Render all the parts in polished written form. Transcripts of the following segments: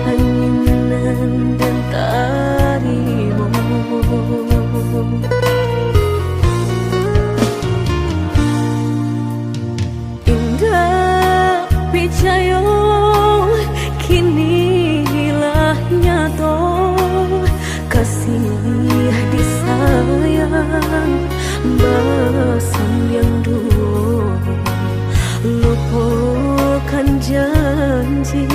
keinginan dan tarimu. Indah picayo kini hilah nyato, kasih disayang basan yang dulu, lupakan janji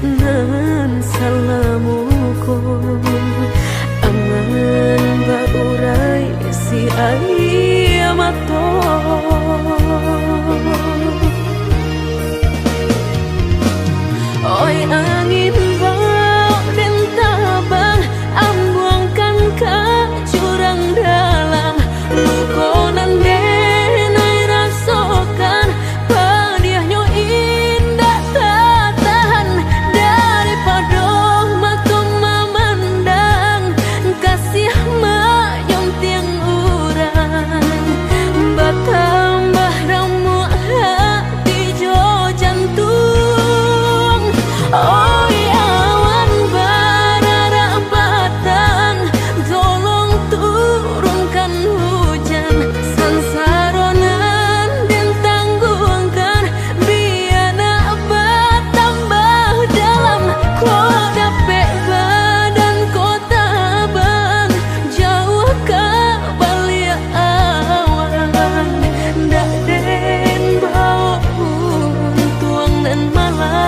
nan salamuku, angan baurai si ayamato. Oi angin bau dan tabang, ambuangkan ke jurang dalam, lukonan denai rasokan, padiahnya indah tak tahan, daripada matung memandang, kasih menyunting urang, batambah ramu hati jo jantung. Oi awan barara batang, tolong turunkan hujan, sansaronan dan tanggungkan, biana batambah dalam, kau dapet badan kota bang, jauh ke balik awan, dak den bau tuang dan malam.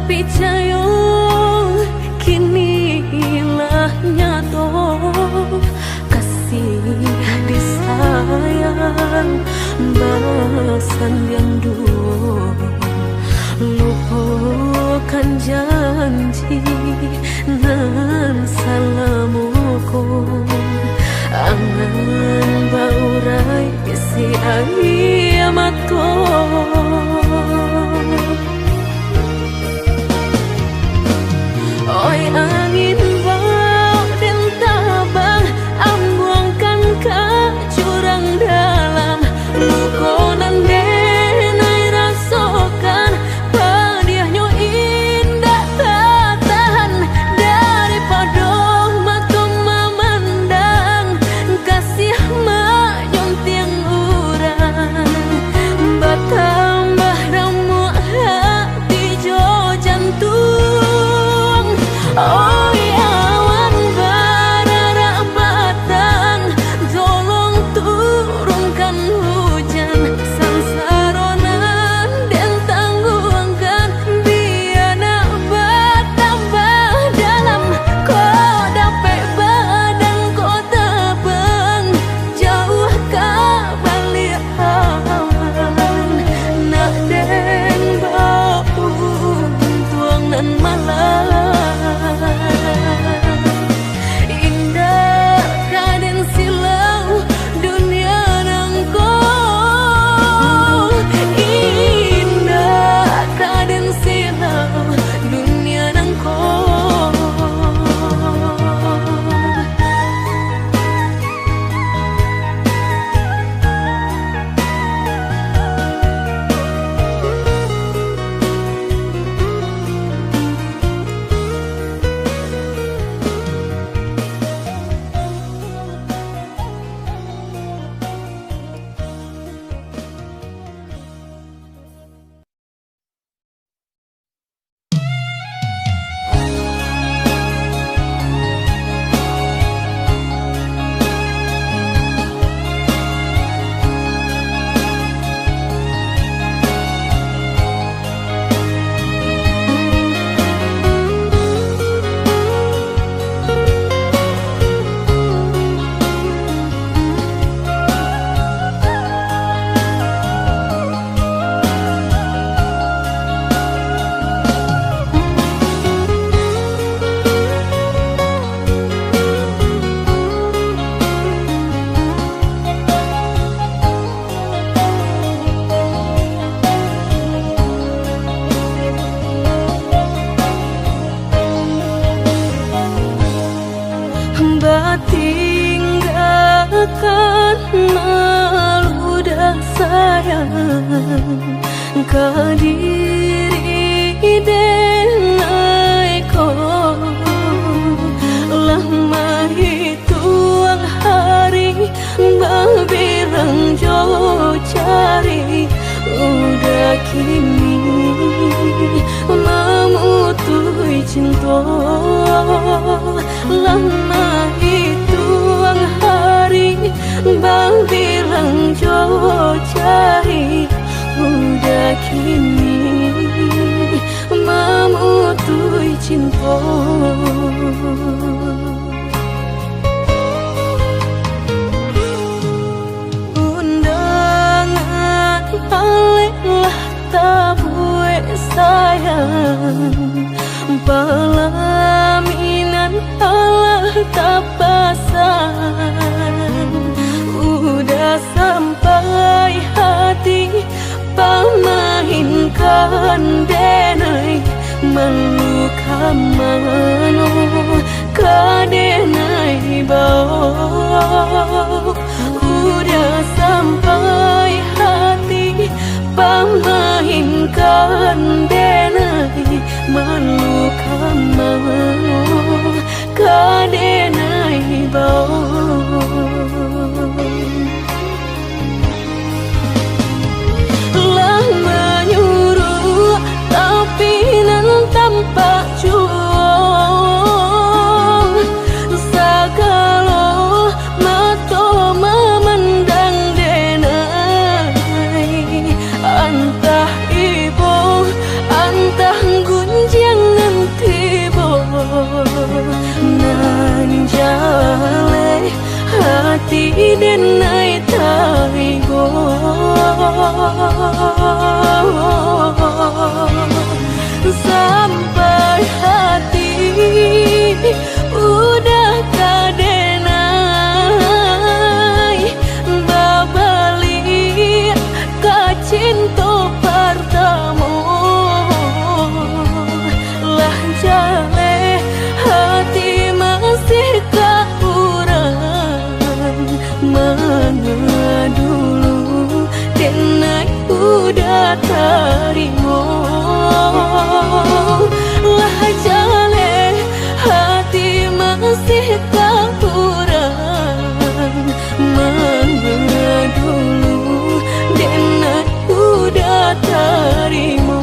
Picayo kini hilah nyato, kasih disayang basan yang dulu, lupakan janji nan salamuku, angan baurai si ayamato. Oi angin bau dan tabang, ambuangkan ke jurang dalam, lukonan denai rasokan, padiahnya indah tak tahan, daripada matung memandang, kasih menyunting urang, batambah ramu hati jo jantung. Oi awan barara batang, tolong turunkan hujan, sansaronan dan tanggungkan, biana batambah dalam, kau dapet badan kota bang, jauh ke balik awan, nak den bau tuang nan malam. Indah raden silau dunia nangko, indah raden silau dunia nangko. kadiri denai ko lama hitung hari babirang jo cari udah kini memutui cinta lama hitung hari babirang jo cari udah kini memutui cinta. Undangan alelah tabue sayang pelaminan Allah tak pasang udah sampai hati pamahinkan denai meluka mano kadenai bau udah sampai hati pamahinkan denai meluka mano kadenai bau menyuruh tapi nan tanpa juang sagalo mato memandang denai antah ibu antah gunjangan tibo nan jale hati denai taigo sampai hati udah kadenai babali kacinto pertama lah jale hati masih kaurang mana dulu denai udah terima lah jale hati masih kaurang mana dulu denai udah terima.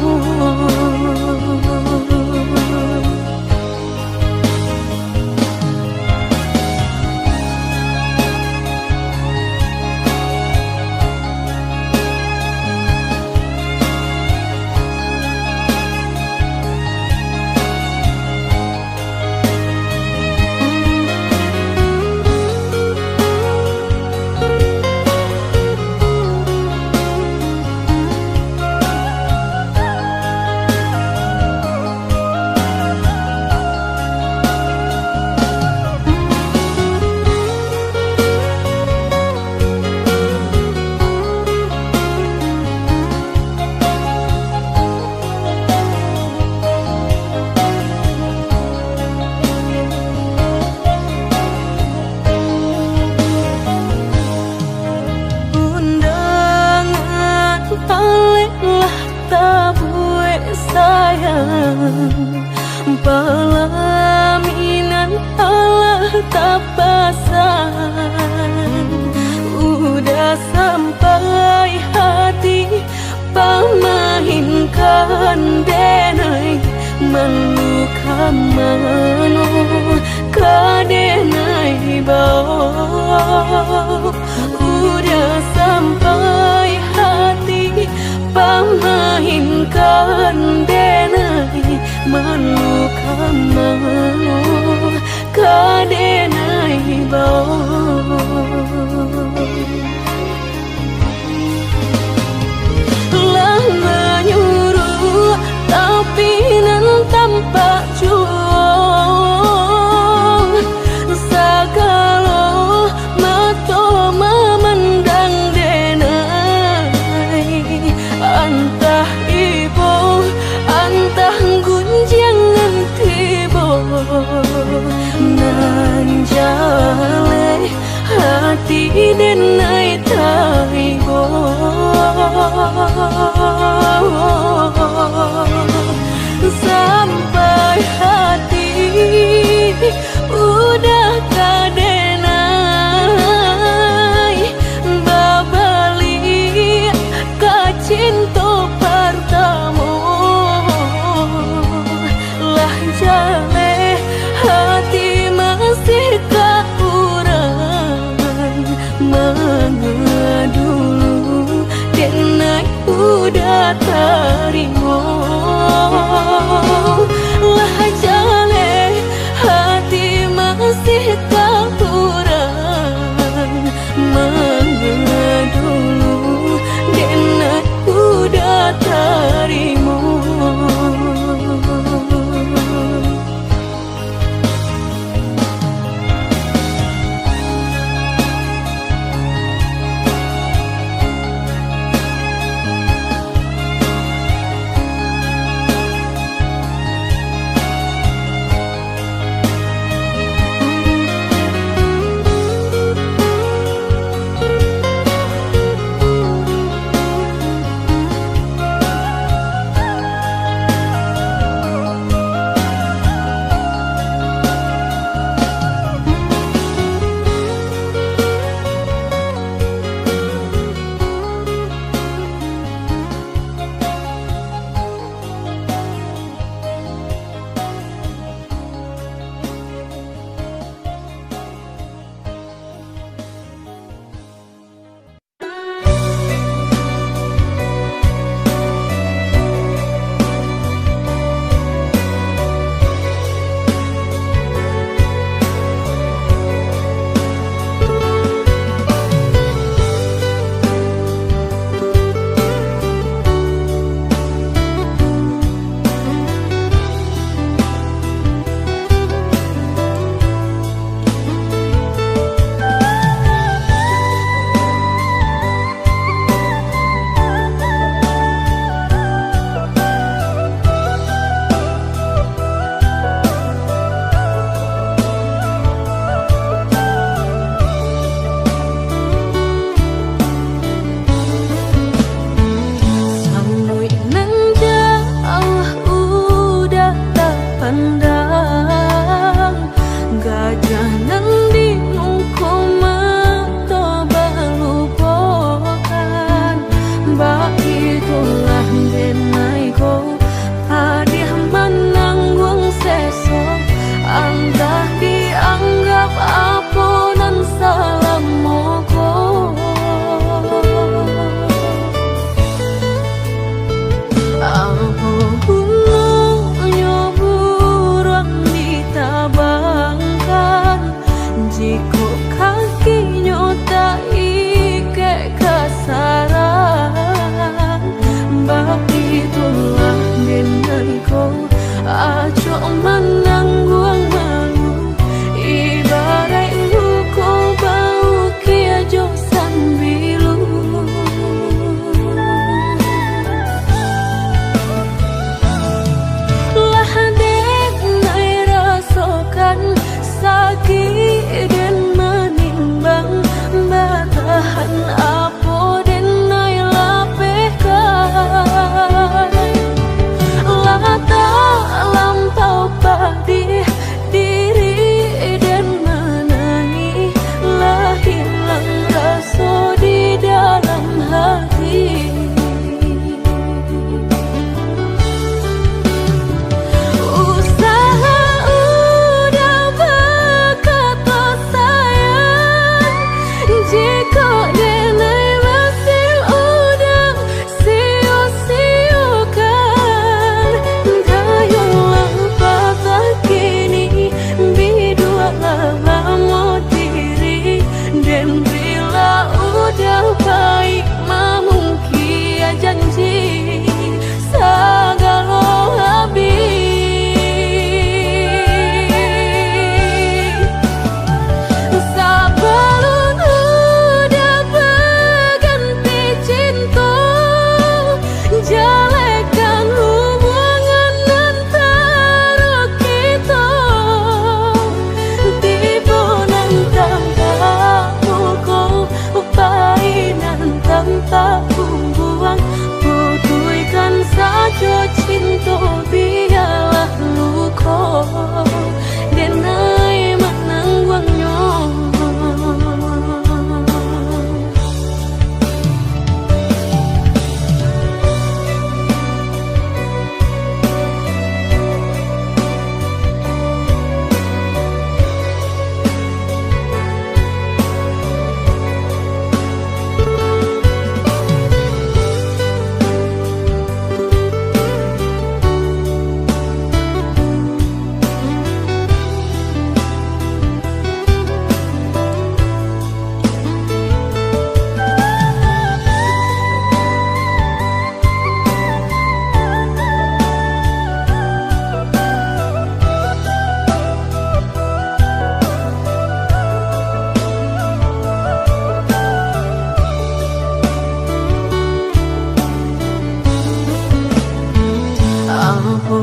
Pelaminan Allah tak pasang udah sampai hati pamahinkan denai meluka mano kadenai bau udah sampai hati pamahinkan denai meluka mano kadenai bau lah menyuruh tapi nan tanpa juang sagalo mato memandang denai antah ibu tarimo. Lah jale hati masih tak kurang mengedulu dan aku dah tarimo. Lampau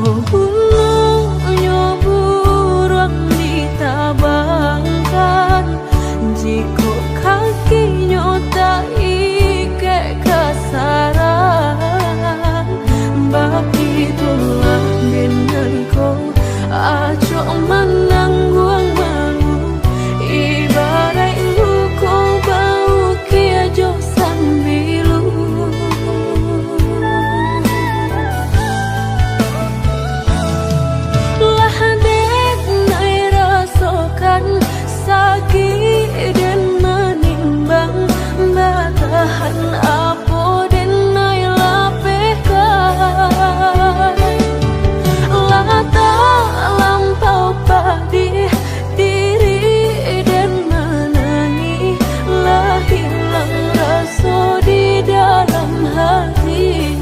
bulunya buruan ditabangkan, jika kakinya tak ike kasaran, bab itulah denganku acok menangguang malu, ibarat luka bau kia jo sambilu. Lah dek nai rasakan sakit dan menimbang, batahan apa dan nai lapehkan. Lah tak lampau padi diri dan menangi, lah hilang rasa di dalam hati.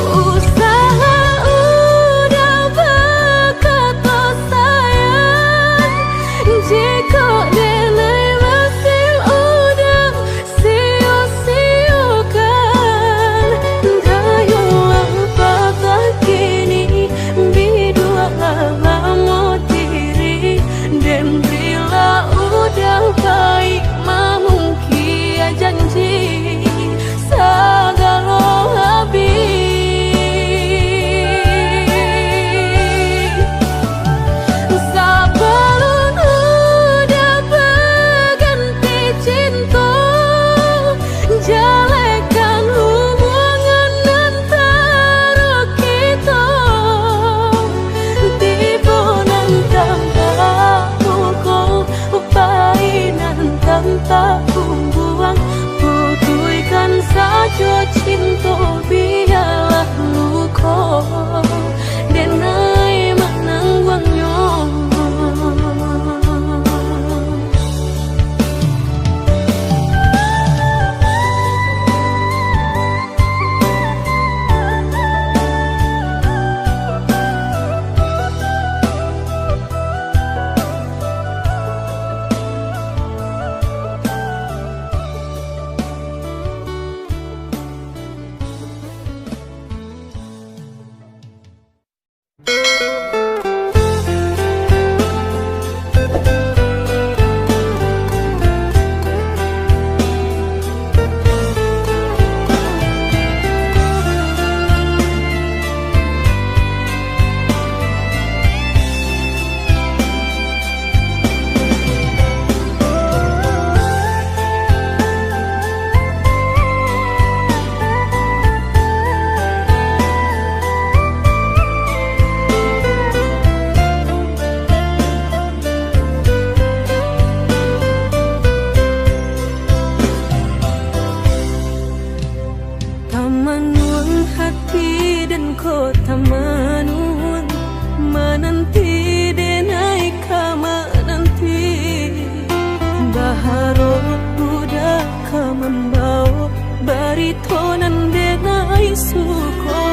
Usaha udah berkata sayang, jika denai hasil udah sia-siakan. Dayulah patah kini bidua lama diri, dan bila udah baik mamungkia janji segala habis. Sebelum udah berganti cinta, jalekan hubungan antara kita. Tiba nan tanpa pukul, painan tanpa buang, putuikan saja cinta biarlah luka, denai menangguangnya. Tamanun hati dan kota manun, menanti denai kama nanti. Baharot udah ka membawa baritonan denai suko,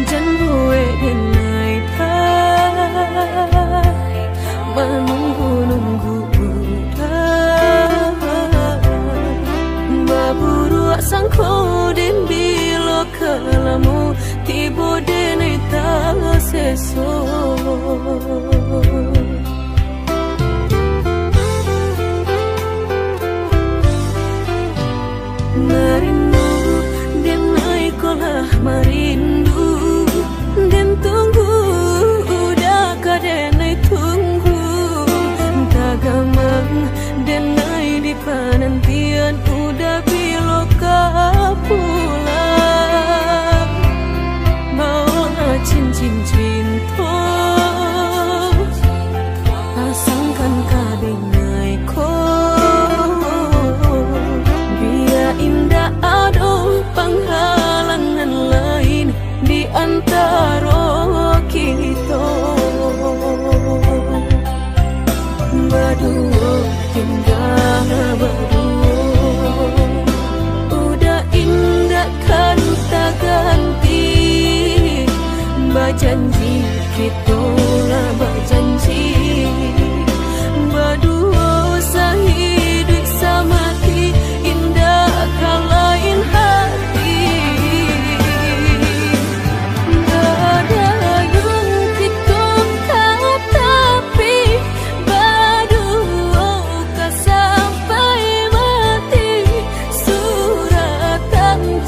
janwe denai tak menunggu-nunggu baburu sangko den bilo kalamu tibo denai tak seso. Merindu denai kolah merindu, dan tunggu udah ka denai tunggu, tagamang denai di penantian udah bilo ka pulang. Bawa cincin cinta, pasangkan ka denai ko, biar indah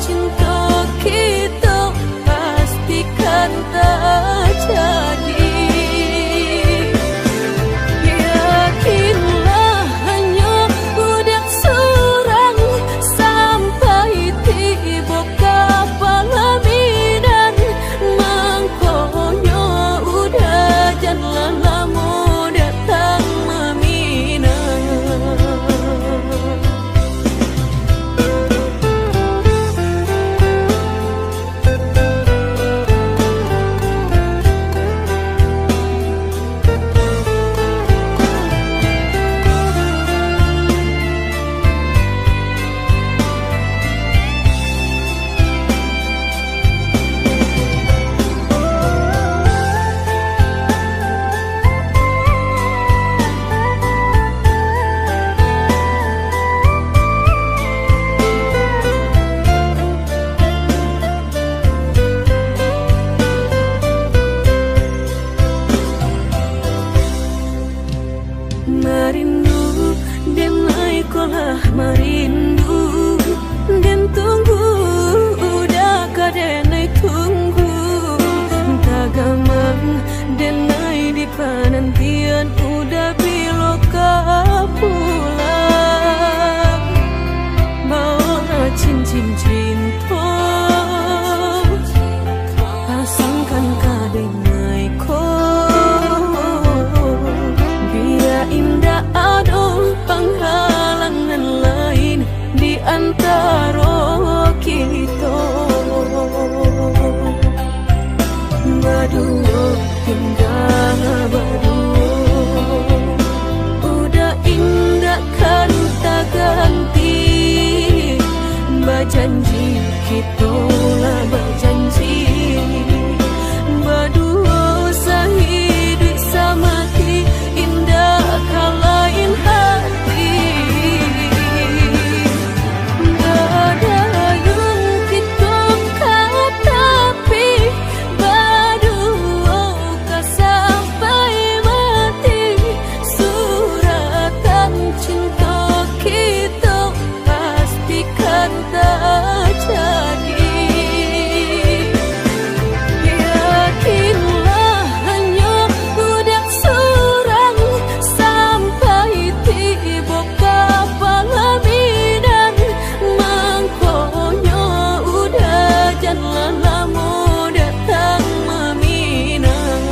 cinta kita pastikan tak jadi. Yakinlah hanya budak seorang sampai tiba kapalaminan, mangkonya udah jangan lama datang meminang. Marindu dan naikolah marindu dan tunggu udah kadenai tunggu tagamang dan nai di panantian udah biloka pulang bawa cincin cinta pasangkan kadenai ko biar indah ada penghalangan lain di antara kita berdua indah berdua udah indah kan tak ganti berjanji kita lah berjanji berdua sehidup semati indah kalain hati. Gak ada yang kita tapi berdua kan sampai mati. Suratan cinta kita pastikan tak jadi. Yakinlah hanya budak seorang sampai tiba kapalaminan, mangkonya udah jangan lama datang meminang.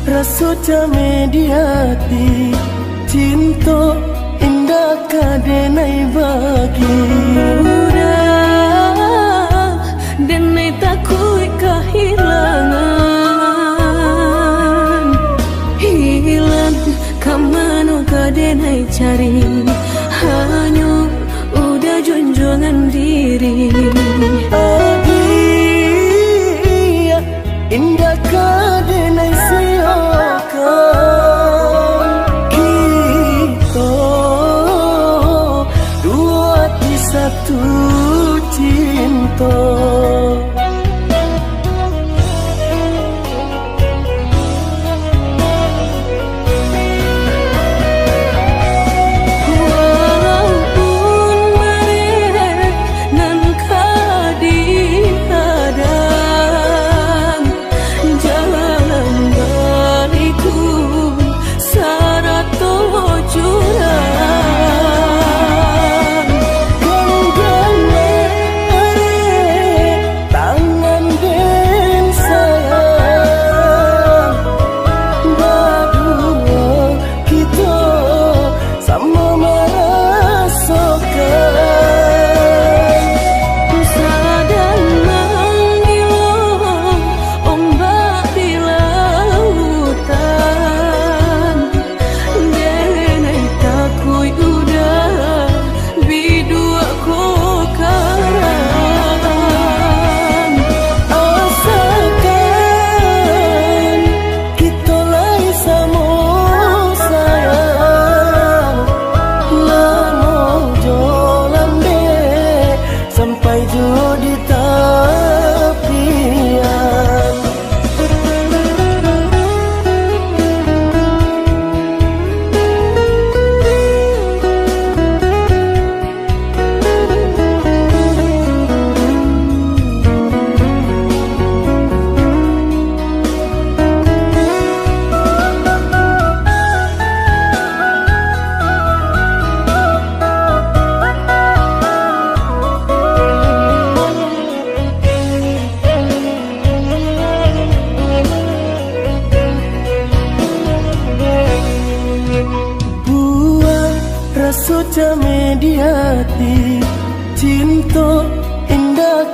Rasa mediati cinta indah kadenai bagi Udah dan takut kehilangan, hilang kamano kadenai cari, hanya udah junjungan diri. Adia indah kadenai siakan kita dua di satu.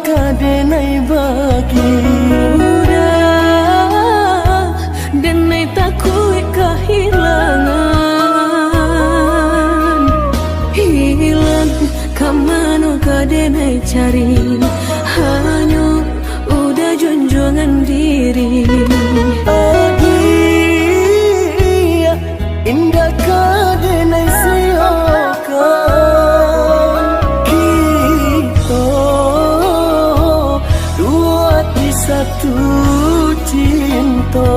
kadenai bagi. Udah denai takui kehilangan, hilang kamano kadenai cari, hanya udah junjungan diri. Adia indah kadenai siokan, kita dua di satu cinta.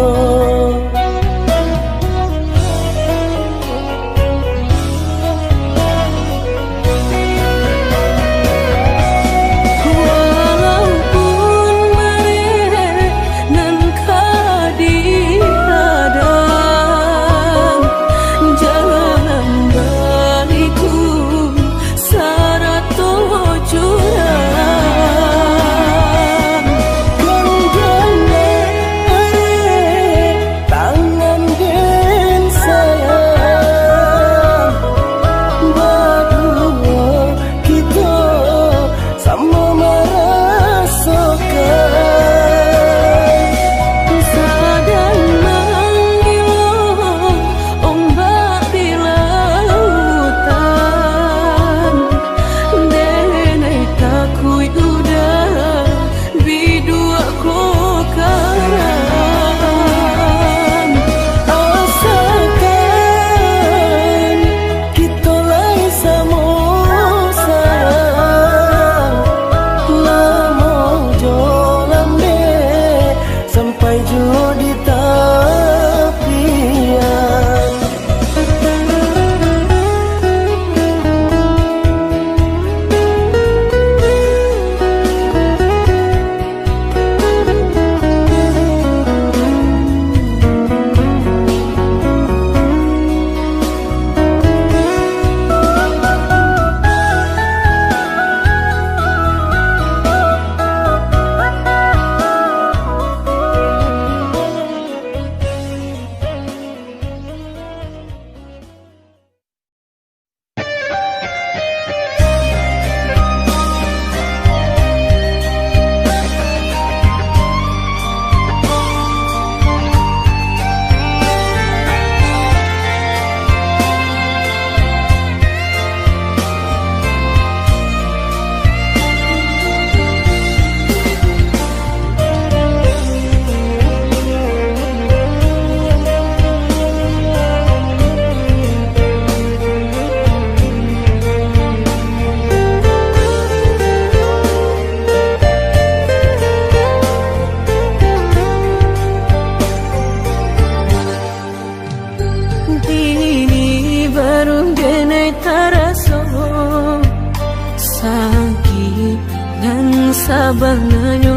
Sabanganyo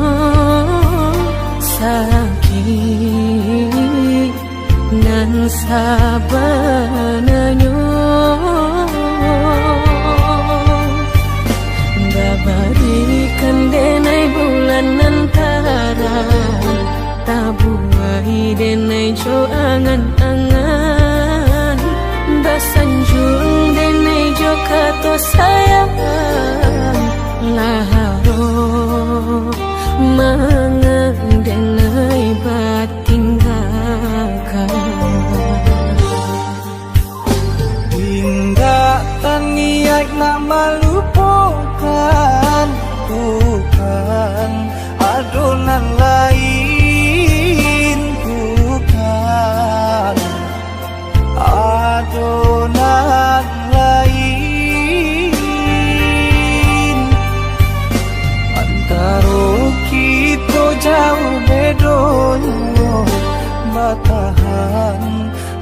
sakit nan sabanganyo babarikan denai bulan antara tabuai denai jo angan-angan basanjung denai jo kato sayang laharo mengenai batinggalkan hingga taniak nama lupakan bukan adonan lain bukan adonan lain antara kita jauh bedonyo batahan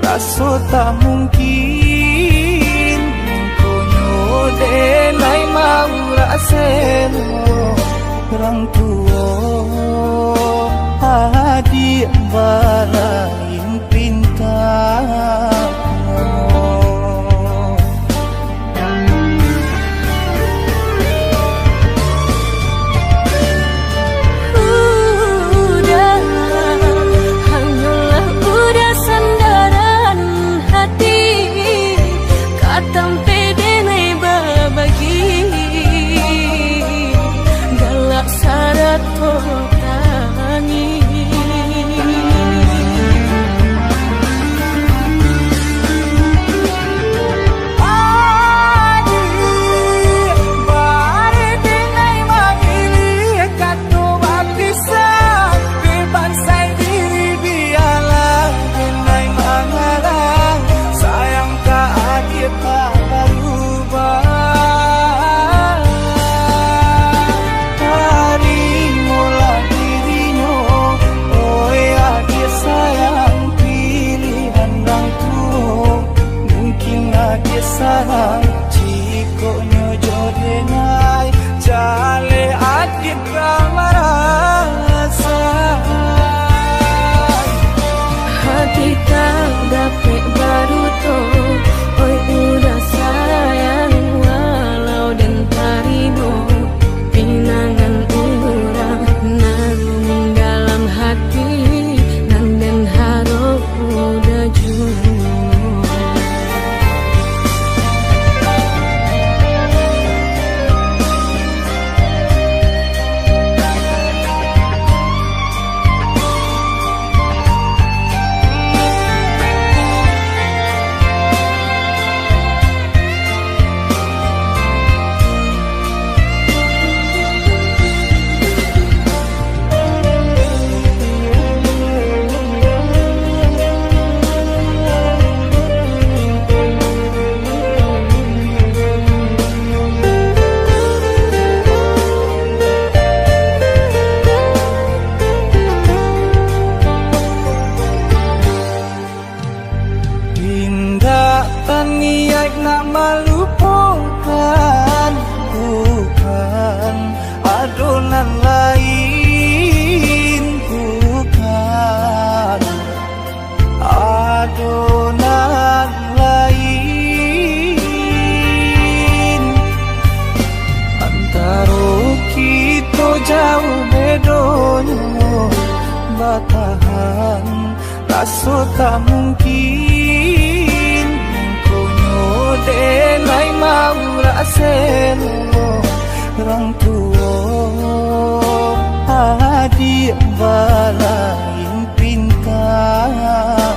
rasa tak mungkin konyo denai mau raseno orang tua adik balain pintar syarat tangi. Sarang jiko nyojo dengai jale adit ramarasa Hati tak dapat baru to, oi udah sayang walau dan tarino pinangan urang namun dalam hati nan dan harap udah jauh. Niat nak melupakan, bukan adonan lain, bukan adonan lain. Antara kita jauh bedanya, batahan rasa tak mungkin. Denai mau raselo orang tua adik balain pintar.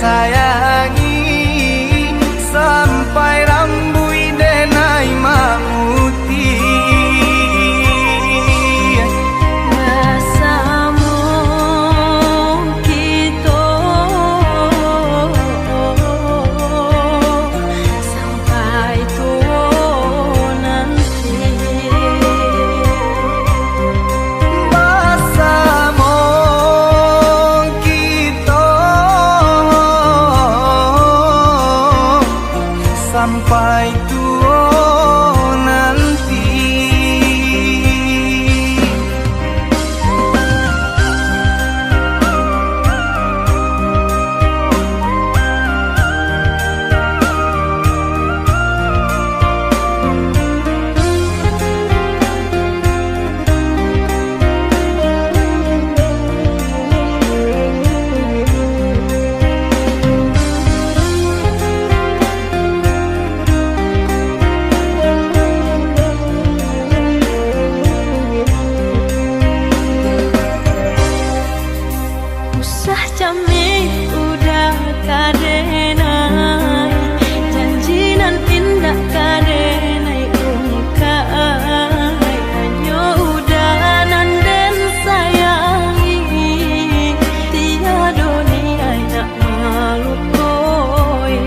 sayangi sampai rambui denai mamuti. Sampai tua nanti. Usah cami udah kadenai, janji nan indah kadenai ungkai, hanya udah nan den sayangi, tiada dunia nak malu koi,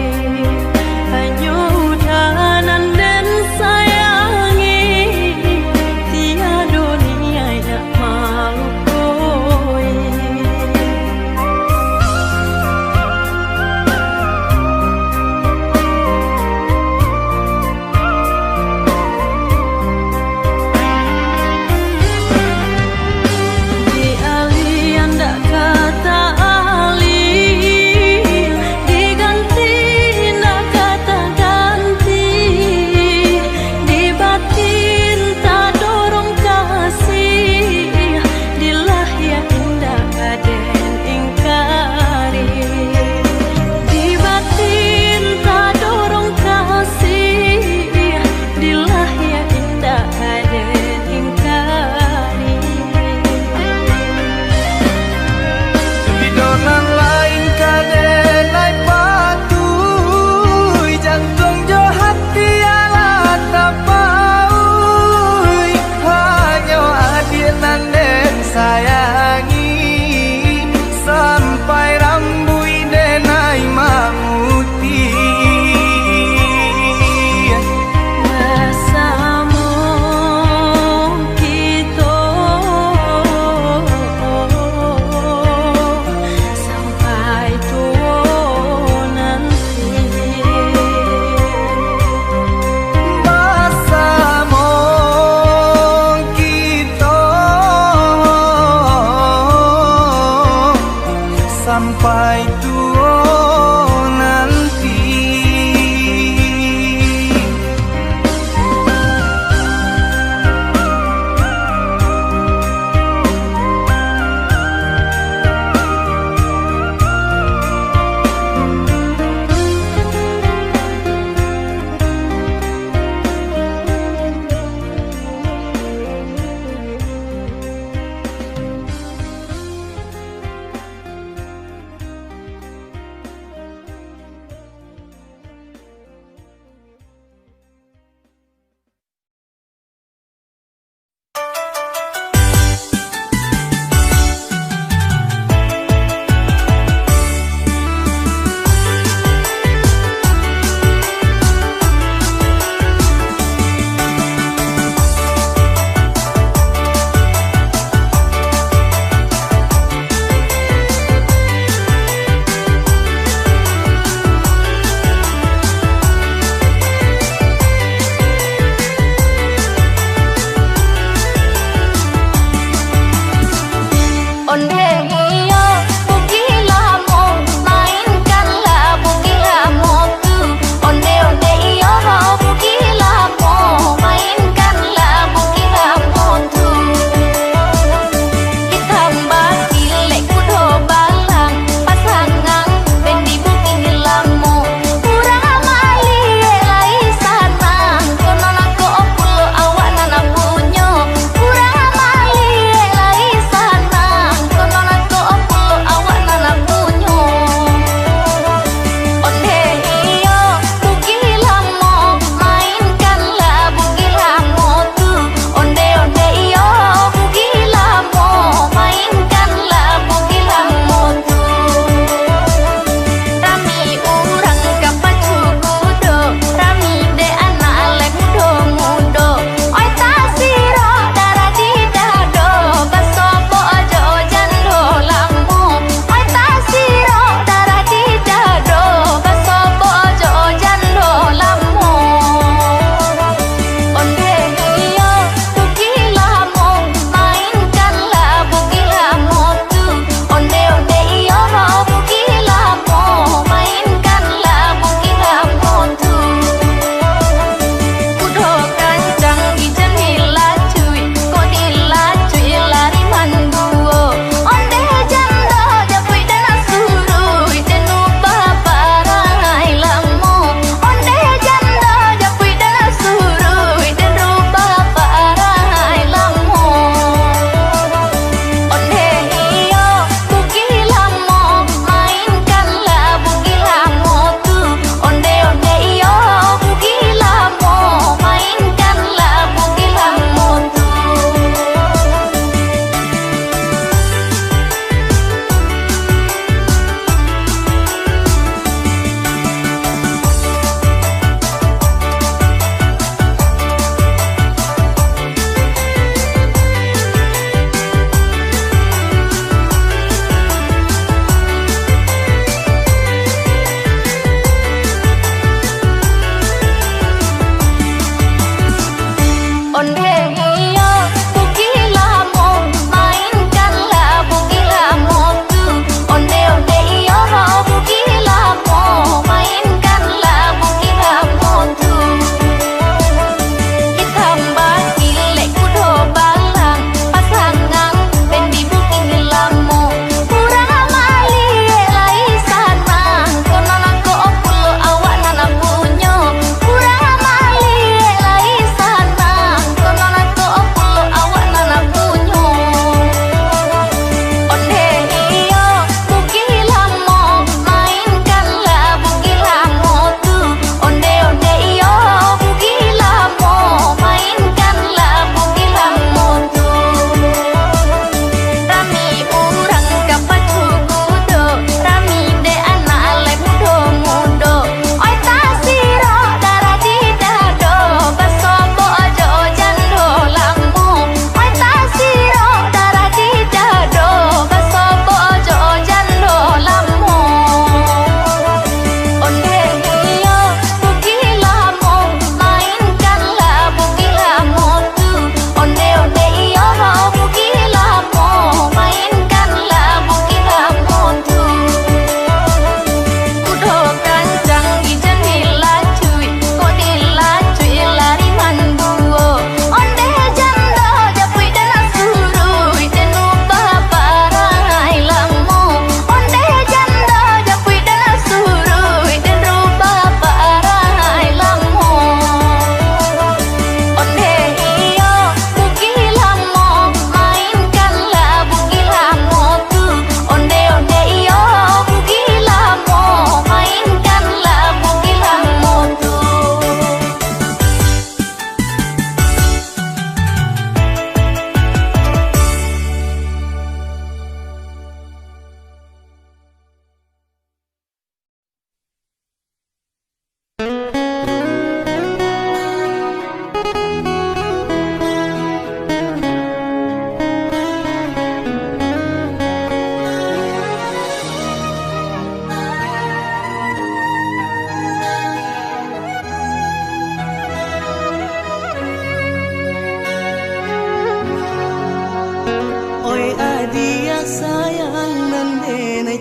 hanya udah nan den sayangi, tiada dunia nak malu koi. Sayangi sampai rambui denai mamuti. Bersama kita sampai tua nanti. Bersama kita sampai tua nanti.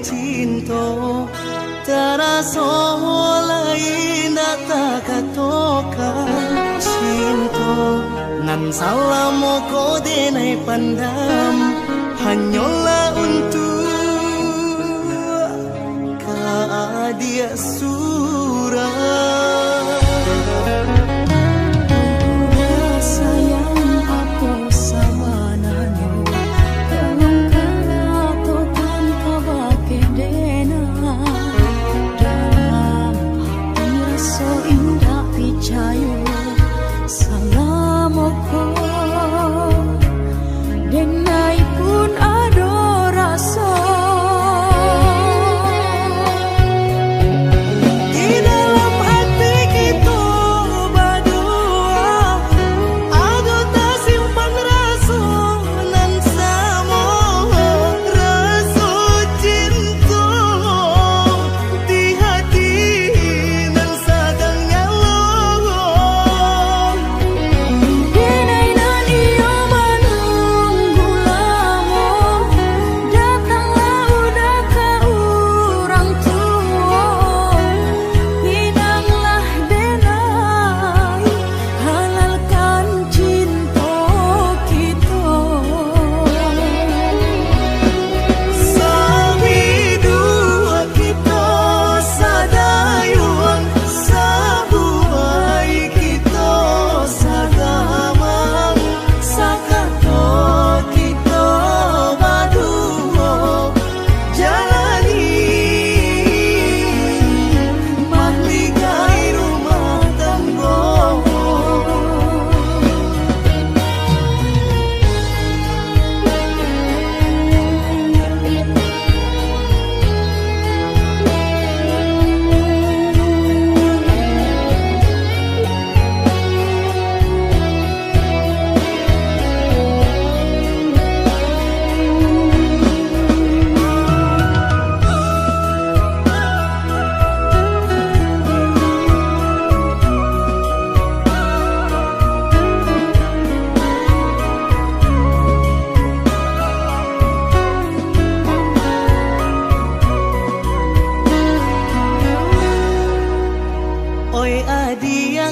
cinta terasa lain tak katokan cinta nan salam ko denai pandam hanyalah untuk dia surah.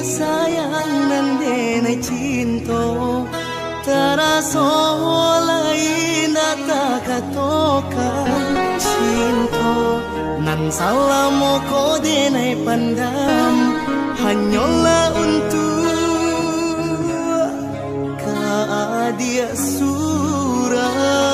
Sayang nan denai cinta terasa lain tak katokan cinta nan salam ko denai pandam hanyalah untuk dia surah.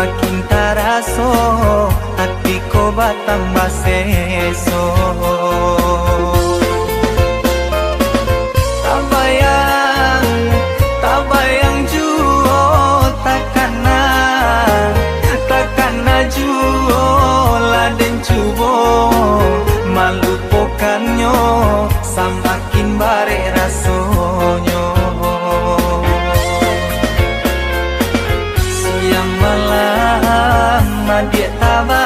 makin taraso hatiku batambah seso. Tak bayang juo takana juo laden cubo malupokannya samakin bare rasonyo. Siang malam dia tabah